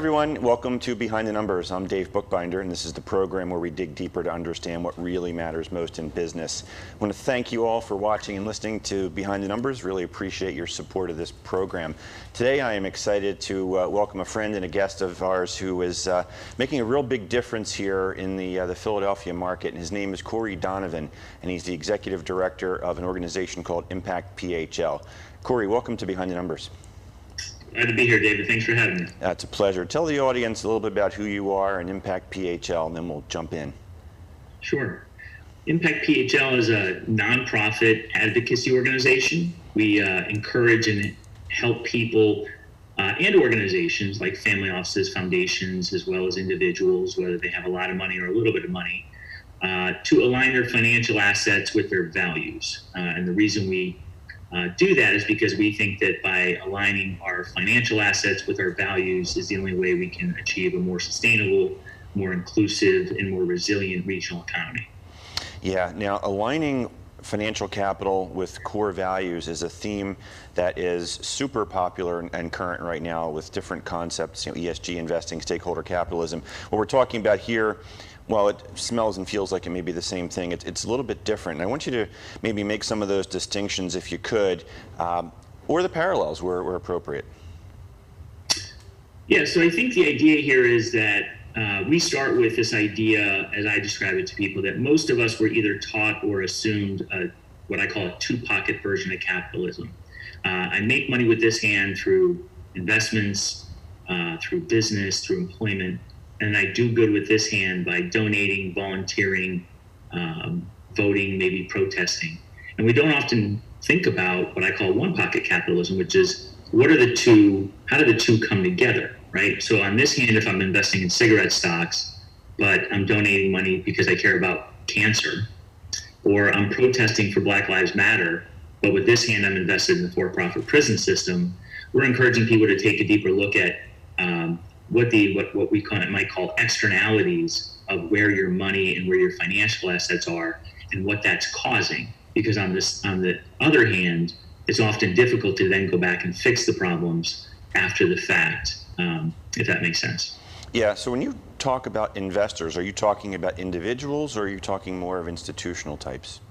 everyone, welcome to Behind the Numbers. I'm Dave Bookbinder, and this is the program where we dig deeper to understand what really matters most in business. I want to thank you all for watching and listening to Behind the Numbers. Really appreciate your support of this program. Today I am excited to welcome a friend and a guest of ours who is making a real big difference here in the Philadelphia market, and his name is Cory Donovan, and he's the Executive Director of an organization called ImpactPHL. Cory, welcome to Behind the Numbers. Glad to be here, David. Thanks for having me. It's a pleasure. Tell the audience a little bit about who you are and ImpactPHL, and then we'll jump in. Sure. ImpactPHL is a nonprofit advocacy organization. We encourage and help people and organizations like family offices, foundations, as well as individuals, whether they have a lot of money or a little bit of money, to align their financial assets with their values. And the reason we do that is because we think that by aligning our financial assets with our values is the only way we can achieve a more sustainable, more inclusive, and more resilient regional economy. Yeah, now aligning financial capital with core values is a theme that is super popular and current right now with different concepts, ESG investing, stakeholder capitalism. What we're talking about here, well, it smells and feels like it may be the same thing. It's a little bit different. And I want you to maybe make some of those distinctions if you could, or the parallels where appropriate. Yeah, so I think the idea here is that we start with this idea, as I describe it to people, that most of us were either taught or assumed what I call a two-pocket version of capitalism. I make money with this hand through investments, through business, through employment, and I do good with this hand by donating, volunteering, voting, maybe protesting. And we don't often think about what I call one-pocket capitalism, which is what are the two, how do the two come together, right? So on this hand, if I'm investing in cigarette stocks, but I'm donating money because I care about cancer, or I'm protesting for Black Lives Matter, but with this hand, I'm invested in the for-profit prison system, we're encouraging people to take a deeper look at what we might call externalities of where your money and where your financial assets are and what that's causing. Because on the other hand, it's often difficult to then go back and fix the problems after the fact, if that makes sense. Yeah, so when you talk about investors, are you talking about individuals or are you talking more of institutional types?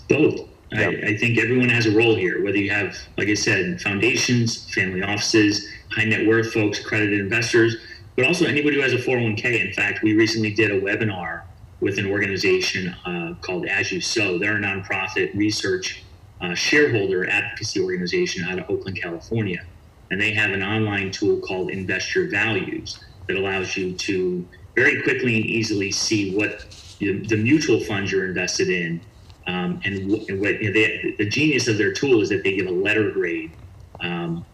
Both. Yeah. I think everyone has a role here, whether you have, like I said, foundations, family offices, high net worth folks, accredited investors, but also anybody who has a 401k. In fact, we recently did a webinar with an organization called As You Sow. They're a nonprofit research shareholder advocacy organization out of Oakland, California. And they have an online tool called Invest Your Values that allows you to very quickly and easily see what the mutual funds you're invested in. The genius of their tool is that they give a letter grade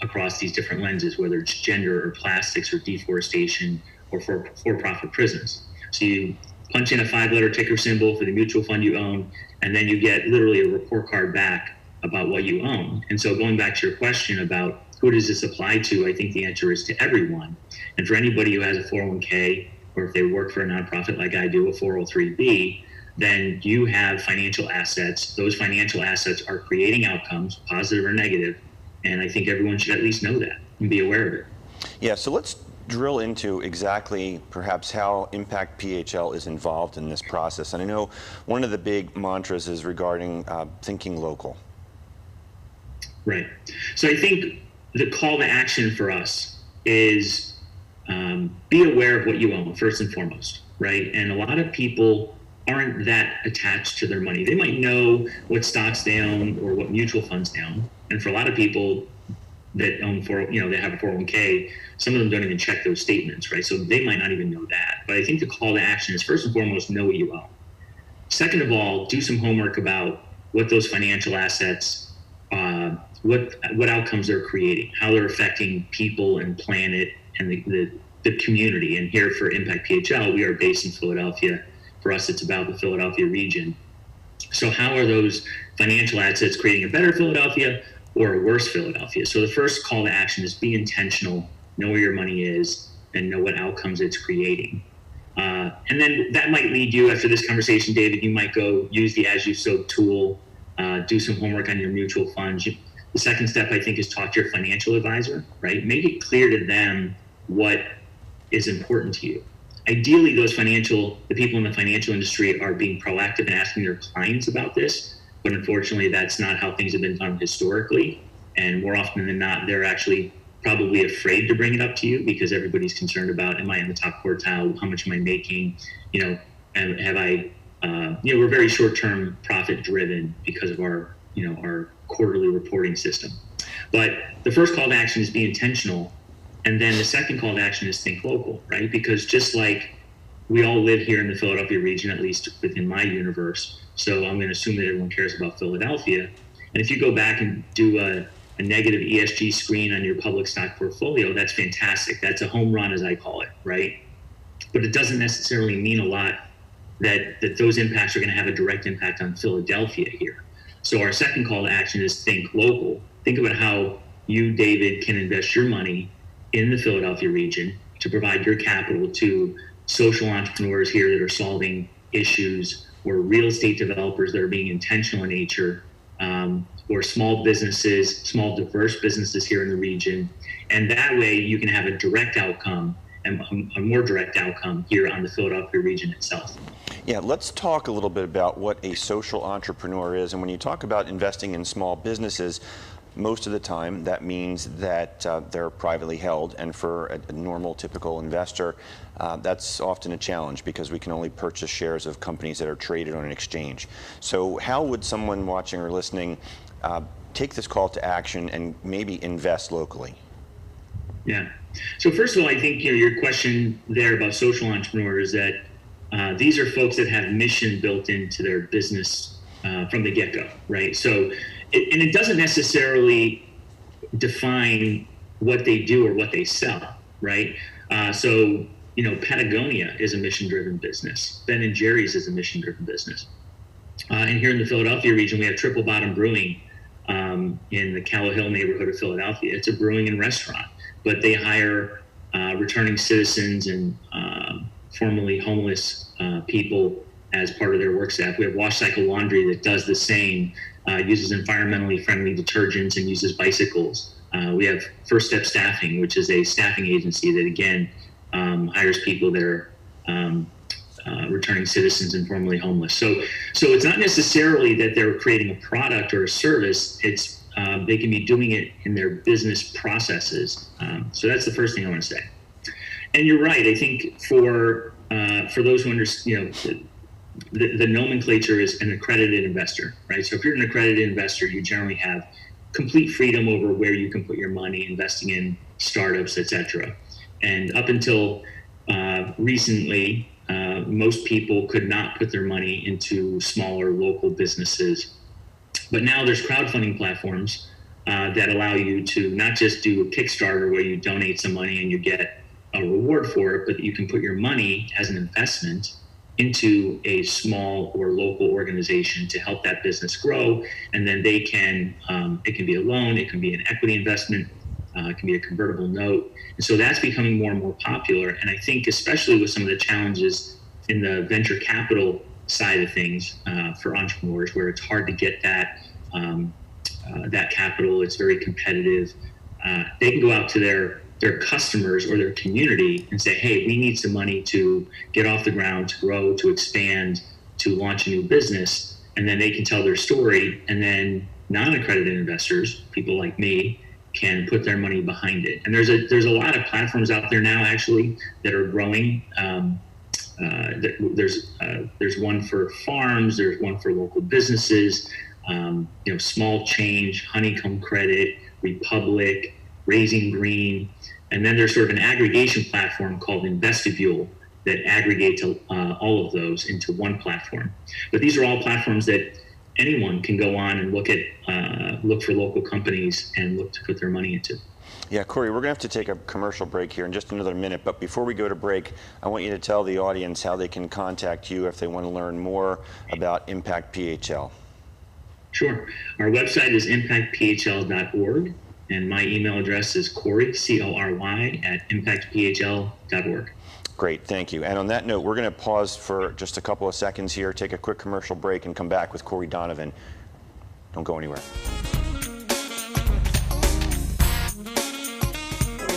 across these different lenses, whether it's gender or plastics or deforestation or for-profit prisons. So you punch in a 5-letter ticker symbol for the mutual fund you own, and then you get literally a report card back about what you own. And so going back to your question about who does this apply to, I think the answer is to everyone. And for anybody who has a 401k, or if they work for a nonprofit like I do, a 403b, then you have financial assets. Those financial assets are creating outcomes, positive or negative, and I think everyone should at least know that and be aware of it. Yeah, so let's drill into exactly perhaps how ImpactPHL is involved in this process. And I know one of the big mantras is regarding thinking local. Right. So I think the call to action for us is be aware of what you own, first and foremost, right? And a lot of people aren't that attached to their money. They might know what stocks they own or what mutual funds they own. And for a lot of people that own they have a 401k, some of them don't even check those statements, right? So they might not even know that. But I think the call to action is first and foremost, know what you own. Second of all, do some homework about what those financial assets, what outcomes they're creating, how they're affecting people and planet and the community. And here for ImpactPHL, we are based in Philadelphia. For us, it's about the Philadelphia region. So how are those financial assets creating a better Philadelphia or a worse Philadelphia? So the first call to action is be intentional, know where your money is, and know what outcomes it's creating. And then that might lead you, after this conversation, David, you might go use the As You Sow tool, do some homework on your mutual funds. The second step, I think, is talk to your financial advisor, right? Make it clear to them what is important to you. Ideally, the people in the financial industry are being proactive and asking their clients about this, but unfortunately, that's not how things have been done historically. And more often than not, they're actually probably afraid to bring it up to you because everybody's concerned about, am I in the top quartile? How much am I making? And have I, we're very short-term profit driven because of our quarterly reporting system. But the first call to action is be intentional. And then the second call to action is think local, right? Because just like we all live here in the Philadelphia region, at least within my universe, so I'm going to assume that everyone cares about Philadelphia. And if you go back and do a negative ESG screen on your public stock portfolio, that's fantastic. That's a home run, as I call it, right? But it doesn't necessarily mean a lot that those impacts are going to have a direct impact on Philadelphia here. So our second call to action is think local. Think about how you, David, can invest your money in the Philadelphia region to provide your capital to social entrepreneurs here that are solving issues, or real estate developers that are being intentional in nature, or small businesses, small diverse businesses here in the region. And that way you can have a direct outcome, and a more direct outcome here on the Philadelphia region itself. Yeah, let's talk a little bit about what a social entrepreneur is. And when you talk about investing in small businesses, most of the time that means that they're privately held, and for a normal, typical investor, that's often a challenge because we can only purchase shares of companies that are traded on an exchange. So how would someone watching or listening take this call to action and maybe invest locally? Yeah. So first of all, I think your question there about social entrepreneurs, that these are folks that have mission built into their business from the get-go, right? So it doesn't necessarily define what they do or what they sell, right? So Patagonia is a mission-driven business. Ben & Jerry's is a mission-driven business. And here in the Philadelphia region, we have Triple Bottom Brewing in the Callow Hill neighborhood of Philadelphia. It's a brewing and restaurant, but they hire returning citizens and formerly homeless people as part of their work staff. We have Wash Cycle Laundry that does the same, uses environmentally friendly detergents and uses bicycles. We have First Step Staffing, which is a staffing agency that, again, hires people that are returning citizens and formerly homeless. So it's not necessarily that they're creating a product or a service. It's they can be doing it in their business processes. So that's the first thing I want to say. And you're right. I think for those who understand, the nomenclature is an accredited investor, right? So if you're an accredited investor, you generally have complete freedom over where you can put your money, investing in startups, et cetera. And up until recently, most people could not put their money into smaller local businesses. But now there's crowdfunding platforms that allow you to not just do a Kickstarter where you donate some money and you get a reward for it, but you can put your money as an investment into a small or local organization to help that business grow. And then they can, it can be a loan, it can be an equity investment, it can be a convertible note. And so that's becoming more and more popular. And I think especially with some of the challenges in the venture capital side of things for entrepreneurs, where it's hard to get that capital, it's very competitive. They can go out to their customers or their community and say, hey, we need some money to get off the ground, to grow, to expand, to launch a new business. And then they can tell their story, and then non-accredited investors, people like me, can put their money behind it. And there's a lot of platforms out there now, actually, that are growing. There's one for farms, there's one for local businesses, Small Change, Honeycomb Credit, Republic, Raising Green. And then there's sort of an aggregation platform called Investibule that aggregates all of those into one platform. But these are all platforms that anyone can go on and look for local companies and look to put their money into. Yeah, Cory, we're going to have to take a commercial break here in just another minute. But before we go to break, I want you to tell the audience how they can contact you if they want to learn more about ImpactPHL. Sure. Our website is impactphl.org. And my email address is Cory, C-O-R-Y, @impactphl.org. Great, thank you. And on that note, we're going to pause for just a couple of seconds here, take a quick commercial break, and come back with Cory Donovan. Don't go anywhere.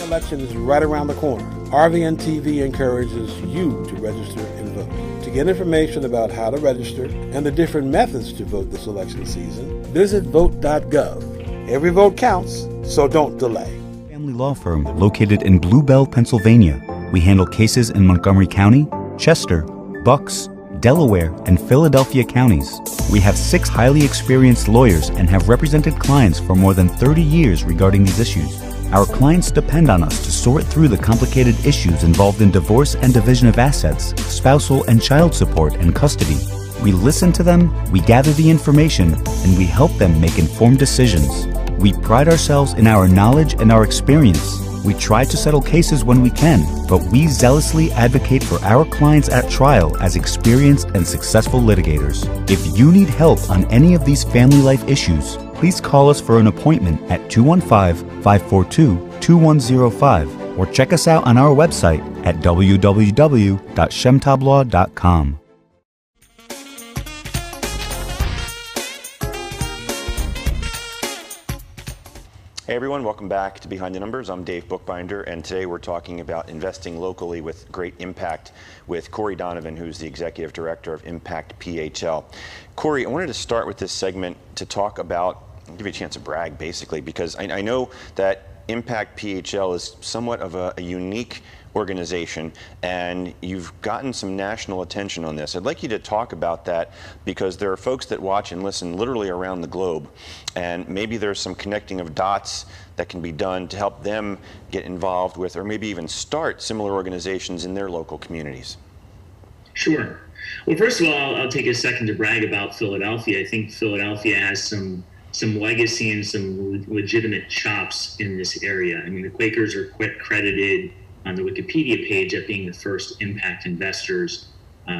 election is right around the corner. RVN TV encourages you to register and vote. To get information about how to register and the different methods to vote this election season, visit vote.gov. Every vote counts, so don't delay. Family law firm located in Blue Bell, Pennsylvania. We handle cases in Montgomery County, Chester, Bucks, Delaware, and Philadelphia counties. We have 6 highly experienced lawyers and have represented clients for more than 30 years regarding these issues. Our clients depend on us to sort through the complicated issues involved in divorce and division of assets, spousal and child support, and custody. We listen to them, we gather the information, and we help them make informed decisions. We pride ourselves in our knowledge and our experience. We try to settle cases when we can, but we zealously advocate for our clients at trial as experienced and successful litigators. If you need help on any of these family life issues, please call us for an appointment at 215-542-2105 or check us out on our website at www.shemtablaw.com. Hey everyone, welcome back to Behind the Numbers. I'm Dave Bookbinder, and today we're talking about investing locally with great impact with Cory Donovan, who's the Executive Director of ImpactPHL. Cory, I wanted to start with this segment to talk about, give you a chance to brag basically, because I know that ImpactPHL is somewhat of a unique organization, and you've gotten some national attention on this. I'd like you to talk about that because there are folks that watch and listen literally around the globe, and maybe there's some connecting of dots that can be done to help them get involved with, or maybe even start similar organizations in their local communities. Sure. Well, first of all, I'll take a second to brag about Philadelphia. I think Philadelphia has some legacy and some legitimate chops in this area. I mean, the Quakers are credited on the Wikipedia page at being the first impact investors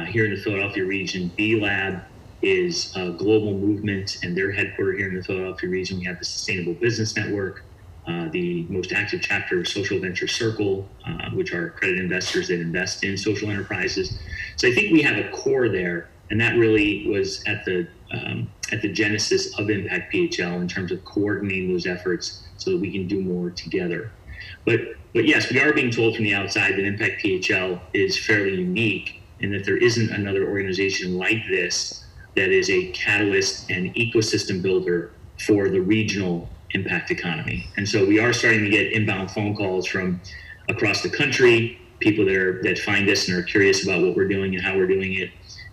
here in the Philadelphia region. B-Lab is a global movement, and they're headquartered here in the Philadelphia region. We have the Sustainable Business Network, the most active chapter of Social Venture Circle, which are accredited investors that invest in social enterprises. So I think we have a core there, and that really was at the genesis of ImpactPHL in terms of coordinating those efforts so that we can do more together. But yes, we are being told from the outside that ImpactPHL is fairly unique in that there isn't another organization like this that is a catalyst and ecosystem builder for the regional impact economy. And so we are starting to get inbound phone calls from across the country, people that find us and are curious about what we're doing and how we're doing it.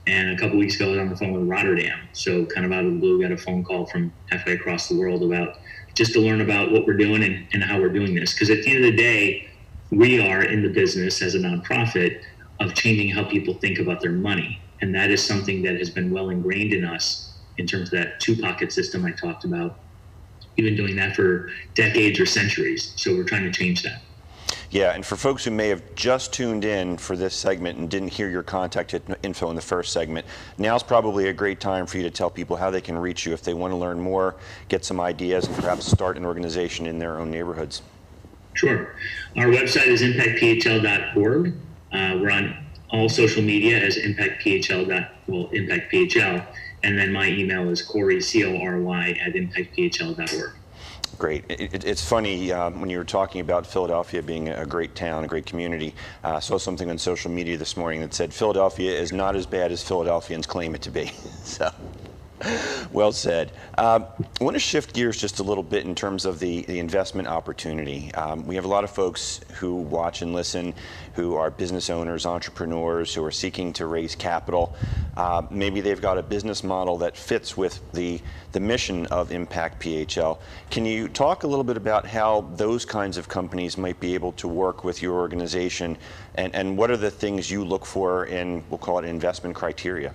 And a couple weeks ago, I was on the phone with Rotterdam. So kind of out of the blue, got a phone call from halfway across the world about just to learn about what we're doing and how we're doing this. Because at the end of the day, we are in the business as a nonprofit of changing how people think about their money. And that is something that has been well ingrained in us in terms of that two-pocket system I talked about. We've been doing that for decades or centuries. So we're trying to change that. Yeah, and for folks who may have just tuned in for this segment and didn't hear your contact info in the first segment, now's probably a great time for you to tell people how they can reach you if they want to learn more, get some ideas, and perhaps start an organization in their own neighborhoods. Sure. Our website is impactphl.org. We're on all social media as ImpactPHL, and then my email is Cory, Cory, at impactphl.org. Great. It's funny, when you were talking about Philadelphia being a great town, a great community, I saw something on social media this morning that said Philadelphia is not as bad as Philadelphians claim it to be. So, well said. I want to shift gears just a little bit in terms of the investment opportunity. We have a lot of folks who watch and listen who are business owners, entrepreneurs, who are seeking to raise capital. Maybe they've got a business model that fits with the mission of ImpactPHL. Can you talk a little bit about how those kinds of companies might be able to work with your organization, and what are the things you look for in, we'll call it, investment criteria?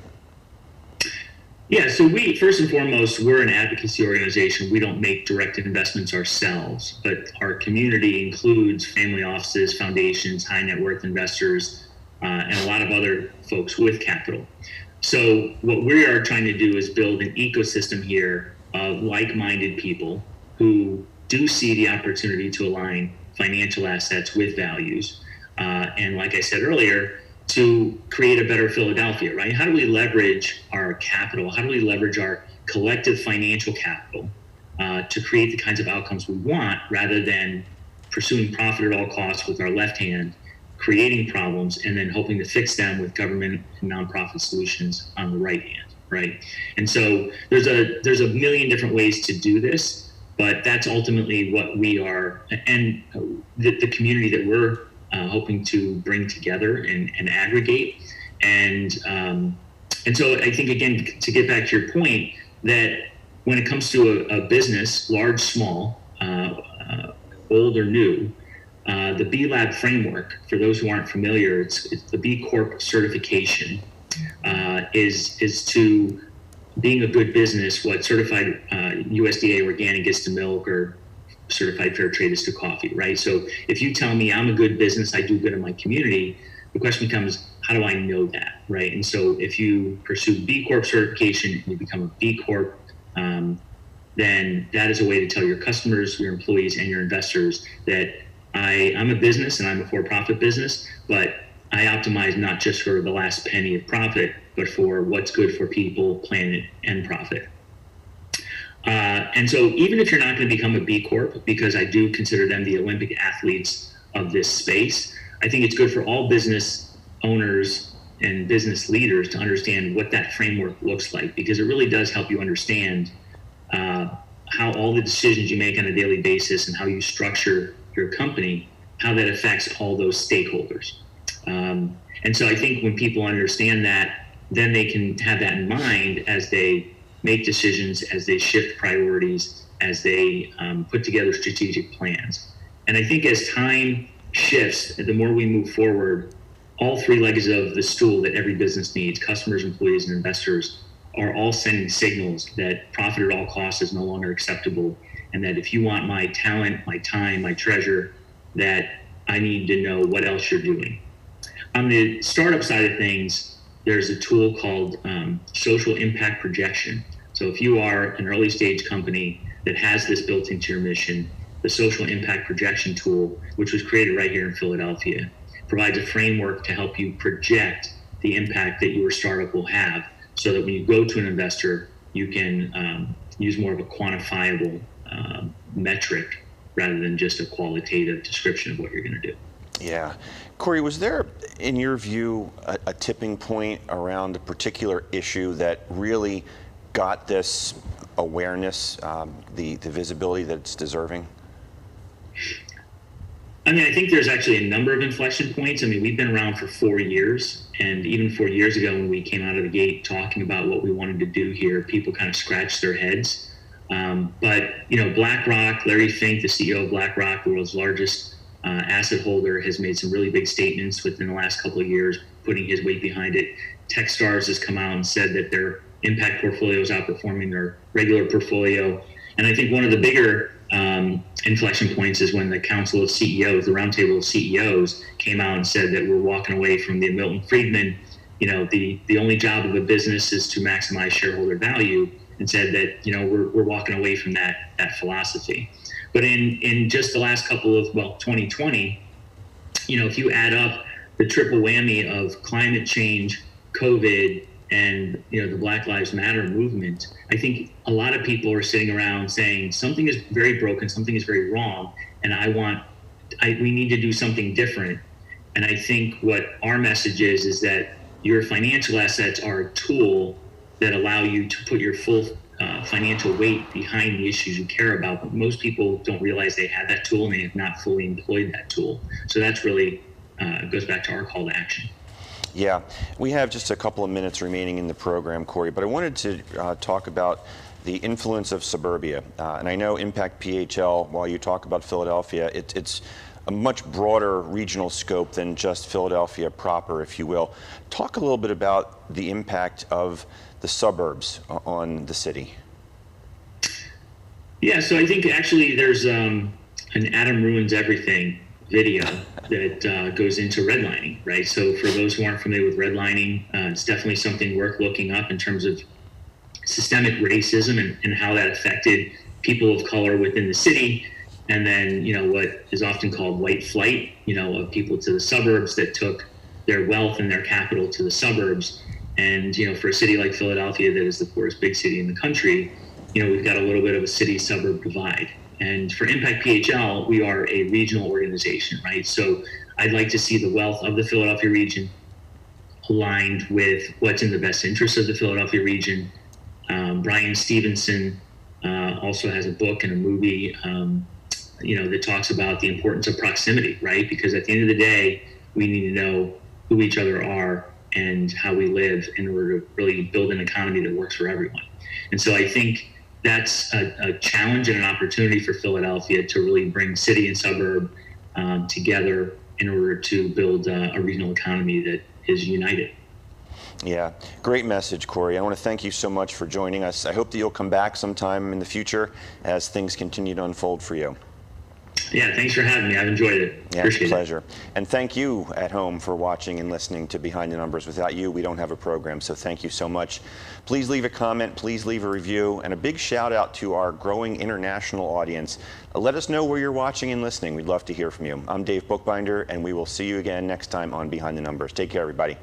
Yeah, so we, first and foremost, we're an advocacy organization. We don't make direct investments ourselves, but our community includes family offices, foundations, high net worth investors, and a lot of other folks with capital. So what we are trying to do is build an ecosystem here of like-minded people who do see the opportunity to align financial assets with values. And like I said earlier, to create a better Philadelphia, right? How do we leverage our capital? How do we leverage our collective financial capital to create the kinds of outcomes we want, rather than pursuing profit at all costs with our left hand, creating problems, and then hoping to fix them with government and nonprofit solutions on the right hand, right? And so there's a million different ways to do this, but that's ultimately what we are, and the community that we're hoping to bring together and aggregate. And so I think, again, to get back to your point, that when it comes to a business, large, small, old or new, the B-Lab framework, for those who aren't familiar, it's the B-Corp certification, is to being a good business what certified USDA organic is to milk, or certified fair trade is to coffee, right? So if you tell me I'm a good business, I do good in my community, the question becomes, how do I know that, right? And so if you pursue B-Corp certification and you become a B-Corp, then that is a way to tell your customers, your employees, and your investors that I'm a business and I'm a for-profit business, but I optimize not just for the last penny of profit, but for what's good for people, planet, and profit. And so even if you're not going to become a B Corp, because I do consider them the Olympic athletes of this space, I think it's good for all business owners and business leaders to understand what that framework looks like, because it really does help you understand how all the decisions you make on a daily basis and how you structure your company, how that affects all those stakeholders. And so I think when people understand that, then they can have that in mind as they make decisions, as they shift priorities, as they put together strategic plans. And I think as time shifts, the more we move forward, all three legs of the stool that every business needs, customers, employees, and investors, are all sending signals that profit at all costs is no longer acceptable, and that if you want my talent, my time, my treasure, that I need to know what else you're doing. On the startup side of things, there's a tool called social impact projection. So if you are an early stage company that has this built into your mission, the social impact projection tool, which was created right here in Philadelphia, provides a framework to help you project the impact that your startup will have, so that when you go to an investor, you can use more of a quantifiable metric rather than just a qualitative description of what you're going to do. Yeah. Cory, was there, in your view, a tipping point around a particular issue that really got this awareness, the visibility that it's deserving? I mean, I think there's actually a number of inflection points. I mean, we've been around for 4 years, and even 4 years ago when we came out of the gate talking about what we wanted to do here, people kind of scratched their heads. But, you know, BlackRock, Larry Fink, the CEO of BlackRock, the world's largest asset holder, has made some really big statements within the last couple of years, putting his weight behind it. Techstars has come out and said that their impact portfolio is outperforming their regular portfolio. And I think one of the bigger inflection points is when the Council of CEOs, the Roundtable of CEOs, came out and said that we're walking away from the Milton Friedman, you know, the only job of a business is to maximize shareholder value, and said that, you know, we're walking away from that philosophy. But in just the last couple of, 2020, you know, if you add up the triple whammy of climate change, COVID, and, you know, the Black Lives Matter movement, I think a lot of people are sitting around saying something is very broken, something is very wrong, and we need to do something different. And I think what our message is that your financial assets are a tool that allow you to put your full financial weight behind the issues you care about. But most people don't realize they have that tool and they have not fully employed that tool. So that's really goes back to our call to action. Yeah, we have just a couple of minutes remaining in the program, Cory, but I wanted to talk about the influence of suburbia. And I know ImpactPHL, while you talk about Philadelphia, it's a much broader regional scope than just Philadelphia proper, if you will. Talk a little bit about the impact of the suburbs on the city. Yeah, so I think actually there's an Adam Ruins Everything video that goes into redlining, right? So for those who aren't familiar with redlining, it's definitely something worth looking up in terms of systemic racism and how that affected people of color within the city. And then, you know, what is often called white flight, you know, of people to the suburbs that took their wealth and their capital to the suburbs. And, you know, for a city like Philadelphia, that is the poorest big city in the country, you know, we've got a little bit of a city-suburb divide. And for Impact PHL, we are a regional organization, right? So I'd like to see the wealth of the Philadelphia region aligned with what's in the best interest of the Philadelphia region. Brian Stevenson also has a book and a movie, that talks about the importance of proximity, right? Because at the end of the day, we need to know who each other are and how we live in order to really build an economy that works for everyone. And so I think that's a challenge and an opportunity for Philadelphia to really bring city and suburb together in order to build a regional economy that is united. Yeah, great message, Cory. I want to thank you so much for joining us. I hope that you'll come back sometime in the future as things continue to unfold for you. Yeah, thanks for having me. I've enjoyed it. Yeah, Appreciate it's a pleasure. And thank you at home for watching and listening to Behind the Numbers. Without you, we don't have a program, so thank you so much. Please leave a comment, please leave a review, and a big shout out to our growing international audience. Let us know where you're watching and listening. We'd love to hear from you. I'm Dave Bookbinder, and we will see you again next time on Behind the Numbers. Take care, everybody.